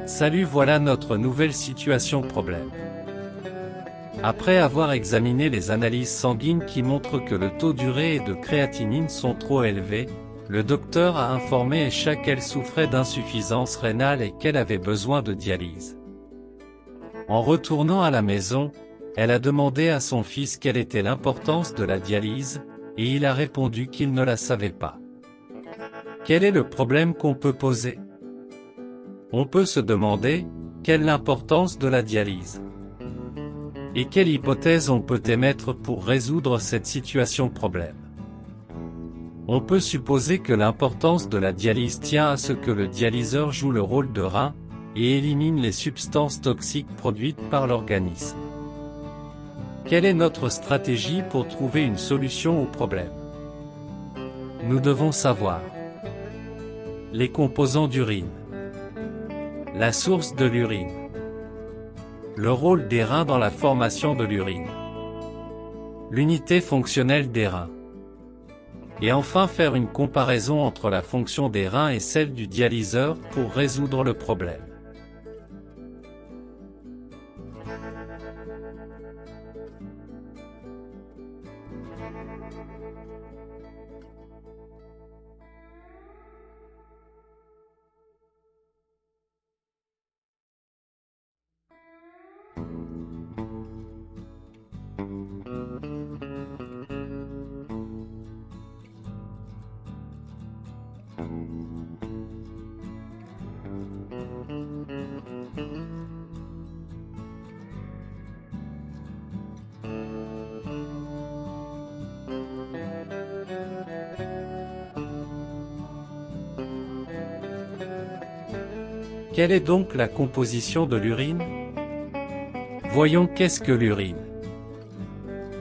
Salut, voilà notre nouvelle situation problème. Après avoir examiné les analyses sanguines qui montrent que le taux d'urée et de créatinine sont trop élevés, le docteur a informé Esha qu'elle souffrait d'insuffisance rénale et qu'elle avait besoin de dialyse. En retournant à la maison, elle a demandé à son fils quelle était l'importance de la dialyse, et il a répondu qu'il ne la savait pas. Quel est le problème qu'on peut poser? On peut se demander, quelle est l'importance de la dialyse? Et quelle hypothèse on peut émettre pour résoudre cette situation problème? On peut supposer que l'importance de la dialyse tient à ce que le dialyseur joue le rôle de rein, et élimine les substances toxiques produites par l'organisme. Quelle est notre stratégie pour trouver une solution au problème? Nous devons savoir les composants d'urine, la source de l'urine, le rôle des reins dans la formation de l'urine, l'unité fonctionnelle des reins, et enfin faire une comparaison entre la fonction des reins et celle du dialyseur pour résoudre le problème. Quelle est donc la composition de l'urine? Voyons qu'est-ce que l'urine.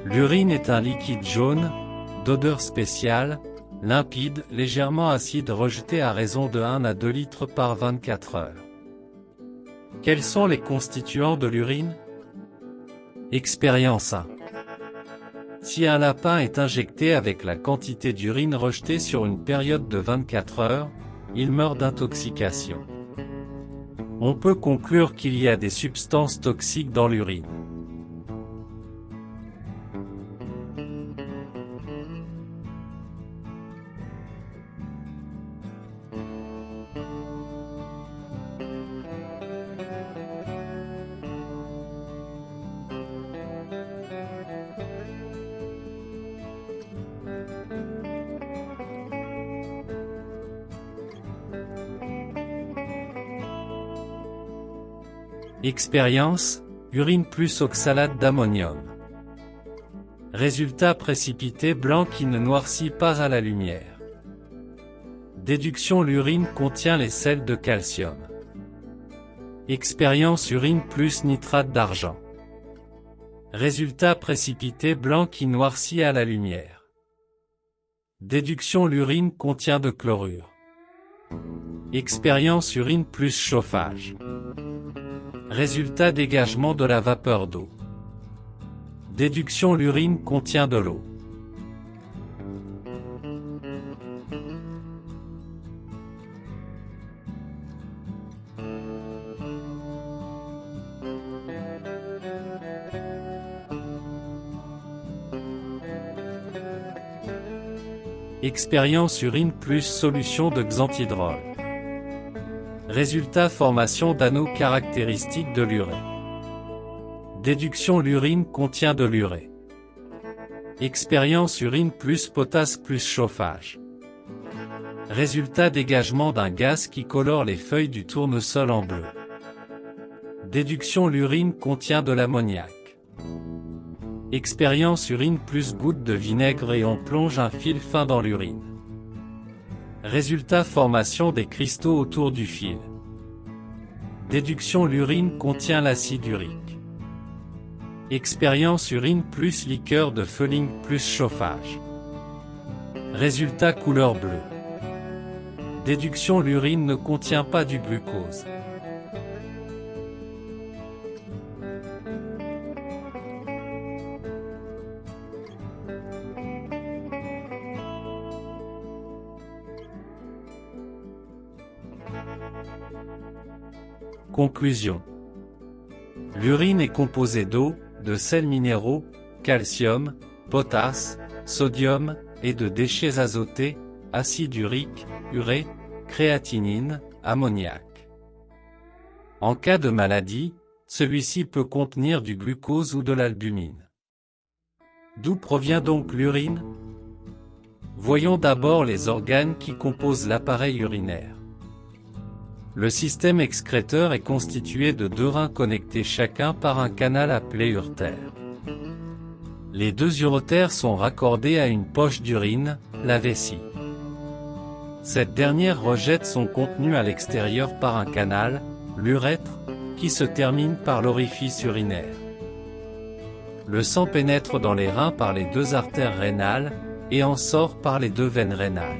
L'urine est un liquide jaune, d'odeur spéciale, limpide, légèrement acide rejeté à raison de 1 à 2 litres par 24 heures. Quels sont les constituants de l'urine? Expérience 1. Si un lapin est injecté avec la quantité d'urine rejetée sur une période de 24 heures, il meurt d'intoxication. On peut conclure qu'il y a des substances toxiques dans l'urine. Expérience, urine plus oxalate d'ammonium. Résultat précipité blanc qui ne noircit pas à la lumière. Déduction, l'urine contient les sels de calcium. Expérience, urine plus nitrate d'argent. Résultat précipité blanc qui noircit à la lumière. Déduction, l'urine contient de chlorure. Expérience, urine plus chauffage. Résultat, dégagement de la vapeur d'eau. Déduction, l'urine contient de l'eau. Expérience, urine plus solution de xanthidrol. Résultat, formation d'anneaux caractéristiques de l'urée. Déduction, l'urine contient de l'urée. Expérience, urine plus potasse plus chauffage. Résultat, dégagement d'un gaz qui colore les feuilles du tournesol en bleu. Déduction, l'urine contient de l'ammoniac. Expérience, urine plus goutte de vinaigre et on plonge un fil fin dans l'urine. Résultat, formation des cristaux autour du fil. Déduction, l'urine contient l'acide urique. Expérience, urine plus liqueur de Feuling plus chauffage. Résultat couleur bleue. Déduction: l'urine ne contient pas du glucose. Conclusion. L'urine est composée d'eau, de sels minéraux, calcium, potasse, sodium, et de déchets azotés, acide urique, urée, créatinine, ammoniac. En cas de maladie, celui-ci peut contenir du glucose ou de l'albumine. D'où provient donc l'urine? Voyons d'abord les organes qui composent l'appareil urinaire. Le système excréteur est constitué de 2 reins connectés chacun par un canal appelé urtère. Les 2 urotères sont raccordés à une poche d'urine, la vessie. Cette dernière rejette son contenu à l'extérieur par un canal, l'urètre, qui se termine par l'orifice urinaire. Le sang pénètre dans les reins par les 2 artères rénales, et en sort par les 2 veines rénales.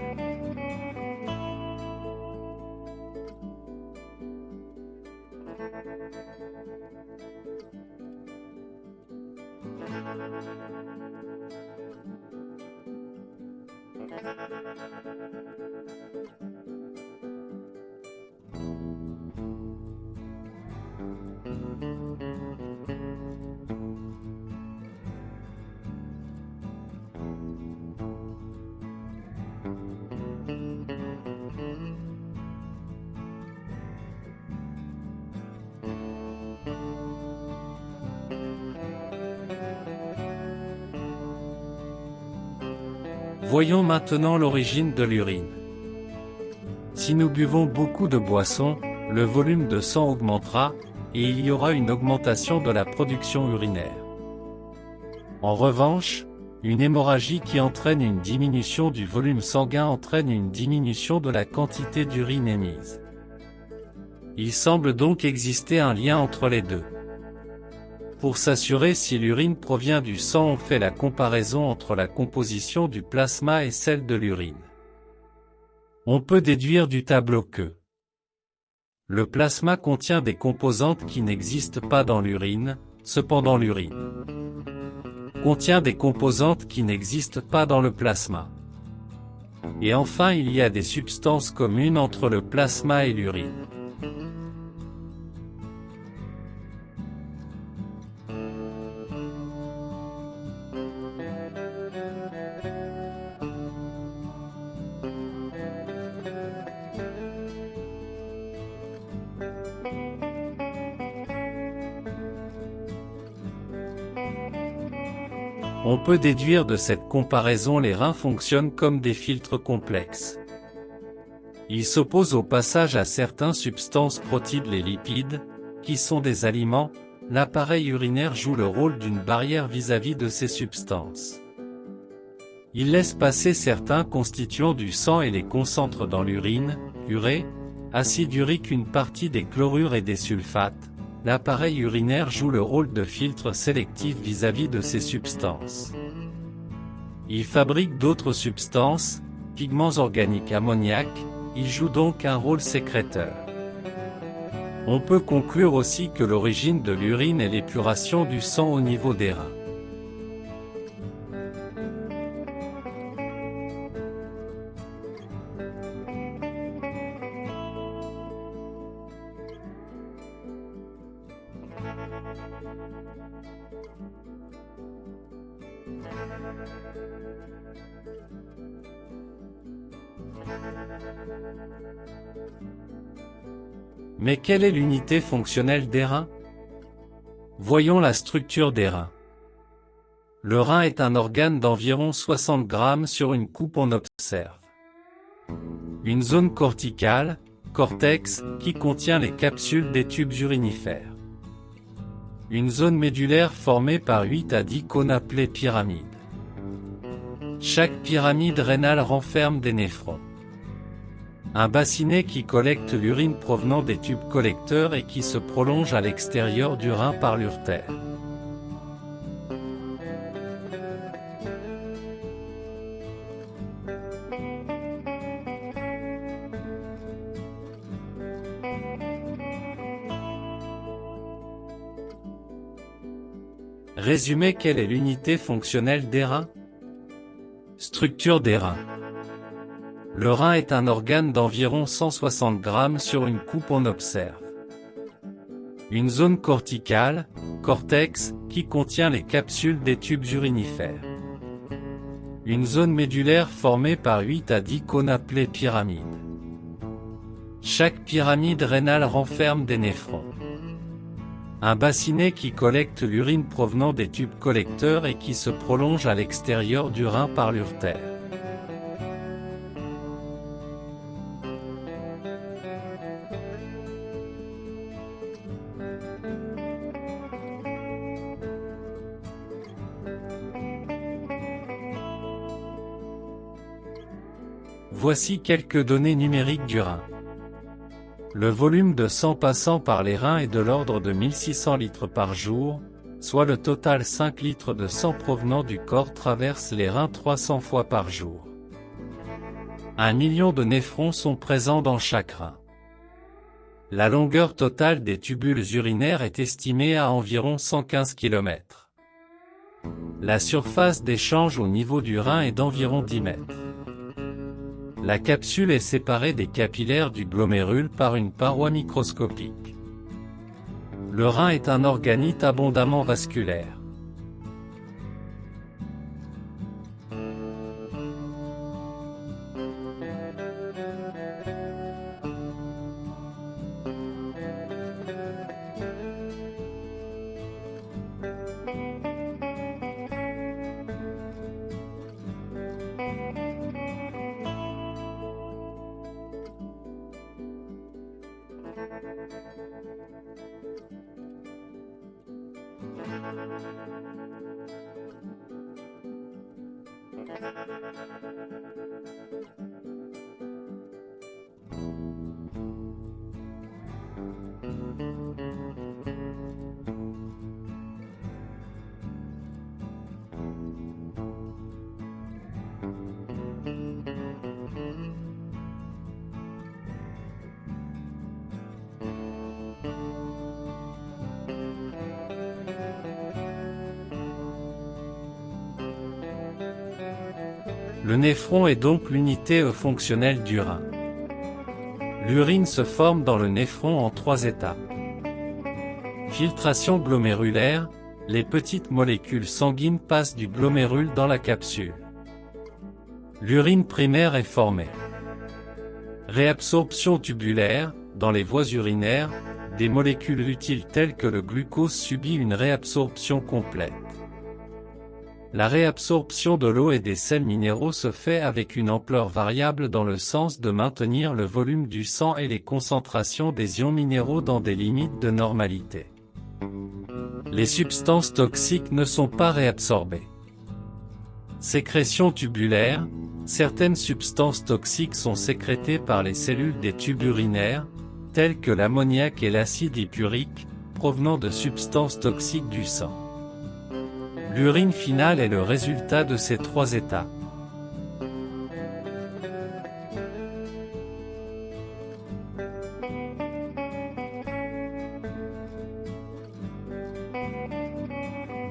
Voyons maintenant l'origine de l'urine. Si nous buvons beaucoup de boissons, le volume de sang augmentera, et il y aura une augmentation de la production urinaire. En revanche, une hémorragie qui entraîne une diminution du volume sanguin entraîne une diminution de la quantité d'urine émise. Il semble donc exister un lien entre les deux. Pour s'assurer si l'urine provient du sang, on fait la comparaison entre la composition du plasma et celle de l'urine. On peut déduire du tableau que le plasma contient des composantes qui n'existent pas dans l'urine, cependant l'urine contient des composantes qui n'existent pas dans le plasma. Et enfin, il y a des substances communes entre le plasma et l'urine. On peut déduire de cette comparaison les reins fonctionnent comme des filtres complexes. Ils s'opposent au passage à certaines substances protides, les lipides, qui sont des aliments. L'appareil urinaire joue le rôle d'une barrière vis-à-vis de ces substances. Il laisse passer certains constituants du sang et les concentre dans l'urine, urée, acide urique, une partie des chlorures et des sulfates. L'appareil urinaire joue le rôle de filtre sélectif vis-à-vis de ces substances. Il fabrique d'autres substances, pigments organiques, ammoniac, il joue donc un rôle sécréteur. On peut conclure aussi que l'origine de l'urine est l'épuration du sang au niveau des reins. Mais quelle est l'unité fonctionnelle des reins? Voyons la structure des reins. Le rein est un organe d'environ 60 grammes. Sur une coupe on observe une zone corticale, cortex, qui contient les capsules des tubes urinifères. Une zone médulaire formée par 8 à 10 cônes appelés pyramides. Chaque pyramide rénale renferme des néphrons. Un bassinet qui collecte l'urine provenant des tubes collecteurs et qui se prolonge à l'extérieur du rein par l'urtère. Résumé: quelle est l'unité fonctionnelle des reins? Structure des reins. Le rein est un organe d'environ 160 grammes. Sur une coupe on observe une zone corticale, cortex, qui contient les capsules des tubes urinifères. Une zone médulaire formée par 8 à 10 cônes appelés pyramides. Chaque pyramide rénale renferme des néphrons. Un bassinet qui collecte l'urine provenant des tubes collecteurs et qui se prolonge à l'extérieur du rein par l'urtère. Voici quelques données numériques du rein. Le volume de sang passant par les reins est de l'ordre de 1600 litres par jour, soit le total 5 litres de sang provenant du corps traverse les reins 300 fois par jour. 1 million de néphrons sont présents dans chaque rein. La longueur totale des tubules urinaires est estimée à environ 115 km. La surface d'échange au niveau du rein est d'environ 10 mètres. La capsule est séparée des capillaires du glomérule par une paroi microscopique. Le rein est un organite abondamment vasculaire. Le néphron est donc l'unité fonctionnelle du rein. L'urine se forme dans le néphron en 3 étapes. Filtration glomérulaire, les petites molécules sanguines passent du glomérule dans la capsule. L'urine primaire est formée. Réabsorption tubulaire, dans les voies urinaires, des molécules utiles telles que le glucose subit une réabsorption complète. La réabsorption de l'eau et des sels minéraux se fait avec une ampleur variable dans le sens de maintenir le volume du sang et les concentrations des ions minéraux dans des limites de normalité. Les substances toxiques ne sont pas réabsorbées. Sécrétion tubulaire, certaines substances toxiques sont sécrétées par les cellules des tubes urinaires, telles que l'ammoniac et l'acide hippurique, provenant de substances toxiques du sang. L'urine finale est le résultat de ces 3 étapes.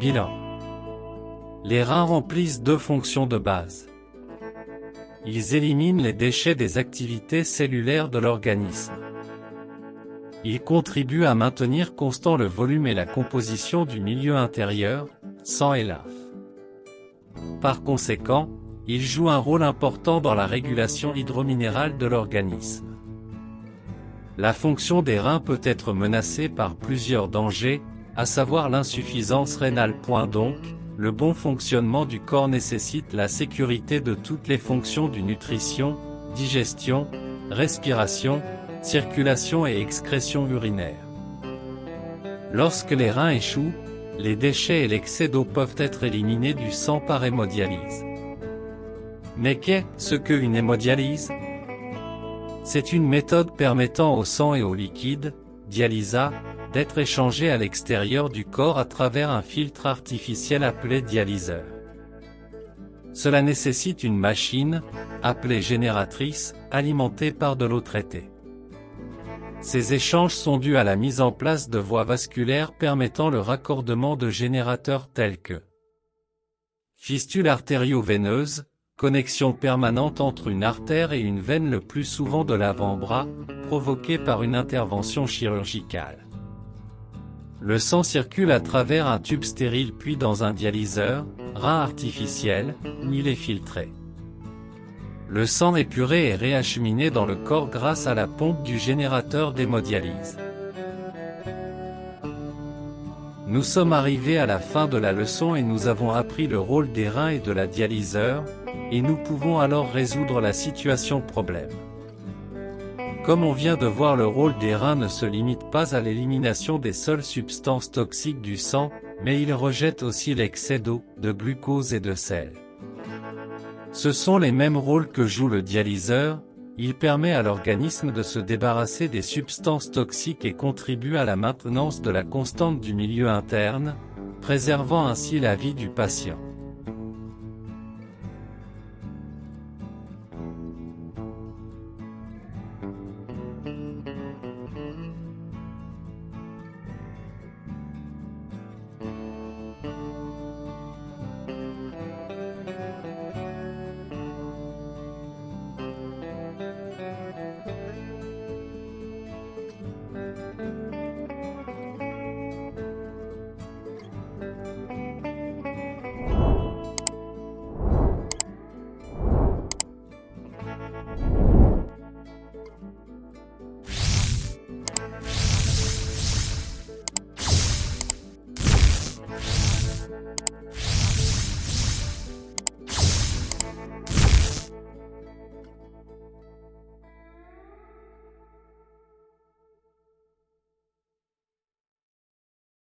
Bilan. Les reins remplissent 2 fonctions de base. Ils éliminent les déchets des activités cellulaires de l'organisme. Ils contribuent à maintenir constant le volume et la composition du milieu intérieur, sang et lymphe. Par conséquent, ils jouent un rôle important dans la régulation hydrominérale de l'organisme. La fonction des reins peut être menacée par plusieurs dangers, à savoir l'insuffisance rénale. Donc, le bon fonctionnement du corps nécessite la sécurité de toutes les fonctions du nutrition, digestion, respiration, circulation et excrétion urinaire. Lorsque les reins échouent, les déchets et l'excès d'eau peuvent être éliminés du sang par hémodialyse. Mais qu'est-ce qu'une hémodialyse? C'est une méthode permettant au sang et au liquide, dialysa, d'être échangés à l'extérieur du corps à travers un filtre artificiel appelé dialyseur. Cela nécessite une machine, appelée génératrice, alimentée par de l'eau traitée. Ces échanges sont dus à la mise en place de voies vasculaires permettant le raccordement de générateurs tels que fistule artério-veineuse, connexion permanente entre une artère et une veine le plus souvent de l'avant-bras, provoquée par une intervention chirurgicale. Le sang circule à travers un tube stérile puis dans un dialyseur, rein artificiel, où il est filtré. Le sang épuré est réacheminé dans le corps grâce à la pompe du générateur d'hémodialyse. Nous sommes arrivés à la fin de la leçon et nous avons appris le rôle des reins et de la dialyseur, et nous pouvons alors résoudre la situation problème. Comme on vient de voir, le rôle des reins ne se limite pas à l'élimination des seules substances toxiques du sang, mais il rejette aussi l'excès d'eau, de glucose et de sel. Ce sont les mêmes rôles que joue le dialyseur, il permet à l'organisme de se débarrasser des substances toxiques et contribue à la maintenance de la constante du milieu interne, préservant ainsi la vie du patient.